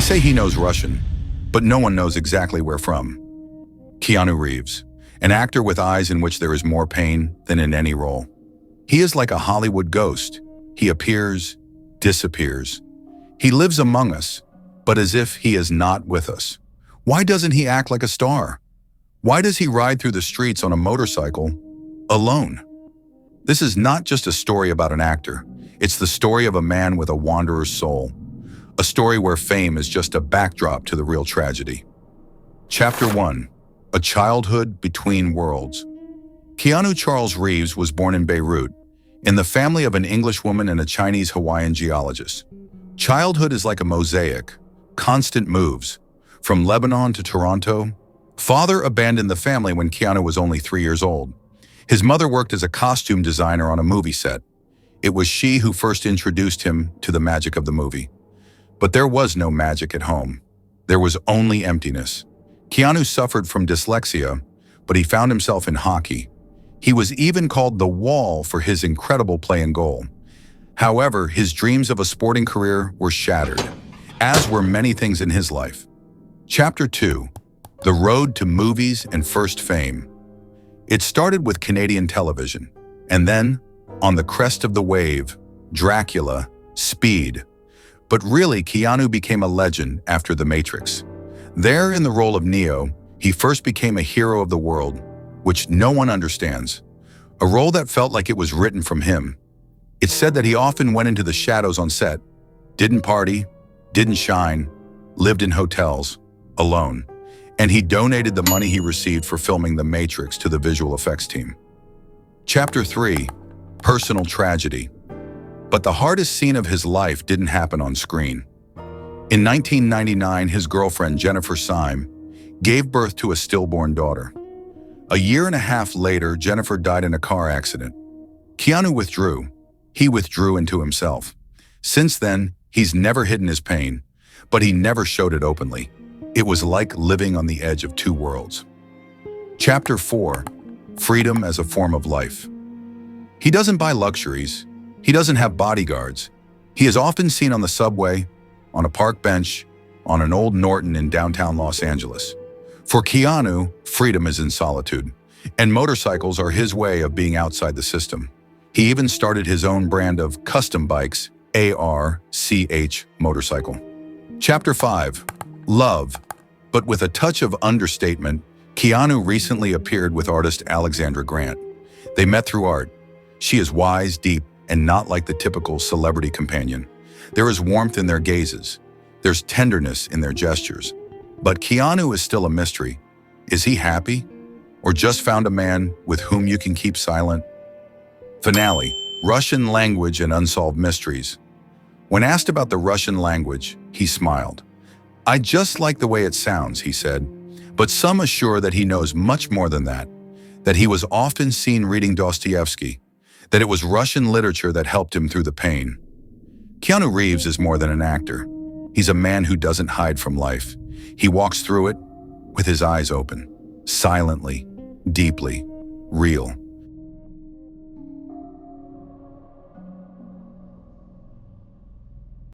say he knows Russian, but no one knows exactly where from. Keanu Reeves, an actor with eyes in which there is more pain than in any role. He is like a Hollywood ghost. He appears, disappears. He lives among us, but as if he is not with us. Why doesn't he act like a star? Why does he ride through the streets on a motorcycle, alone? This is not just a story about an actor. It's the story of a man with a wanderer's soul. A story where fame is just a backdrop to the real tragedy. Chapter 1. A Childhood Between Worlds. Keanu Charles Reeves was born in Beirut, in the family of an English woman and a Chinese-Hawaiian geologist. Childhood is like a mosaic, constant moves. From Lebanon to Toronto, father abandoned the family when Keanu was only 3 years old. His mother worked as a costume designer on a movie set. It was she who first introduced him to the magic of the movie. But there was no magic at home. There was only emptiness. Keanu suffered from dyslexia, but he found himself in hockey. He was even called the Wall for his incredible play and goal. However, his dreams of a sporting career were shattered, as were many things in his life. Chapter 2. The Road to Movies and First Fame. It started with Canadian television, and then, on the crest of the wave, Dracula, Speed. But really, Keanu became a legend after The Matrix. There, in the role of Neo, he first became a hero of the world, which no one understands. A role that felt like it was written from him. It's said that he often went into the shadows on set, didn't party, didn't shine, lived in hotels, alone. And he donated the money he received for filming The Matrix to the visual effects team. Chapter 3. Personal Tragedy. But the hardest scene of his life didn't happen on screen. In 1999, his girlfriend, Jennifer Syme, gave birth to a stillborn daughter. A year and a half later, Jennifer died in a car accident. Keanu withdrew. He withdrew into himself. Since then, he's never hidden his pain, but he never showed it openly. It was like living on the edge of two worlds. Chapter 4. Freedom as a Form of Life. He doesn't buy luxuries. He doesn't have bodyguards. He is often seen on the subway, on a park bench, on an old Norton in downtown Los Angeles. For Keanu, freedom is in solitude, and motorcycles are his way of being outside the system. He even started his own brand of custom bikes, ARCH motorcycle. Chapter 5. Love. But with a touch of understatement, Keanu recently appeared with artist Alexandra Grant. They met through art. She is wise, deep, and not like the typical celebrity companion. There is warmth in their gazes. There's tenderness in their gestures. But Keanu is still a mystery. Is he happy? Or just found a man with whom you can keep silent? Finale. Russian language and unsolved mysteries. When asked about the Russian language, he smiled. "I just like the way it sounds," he said. But some assure that he knows much more than that he was often seen reading Dostoevsky, that it was Russian literature that helped him through the pain. Keanu Reeves is more than an actor. He's a man who doesn't hide from life. He walks through it with his eyes open, silently, deeply, real.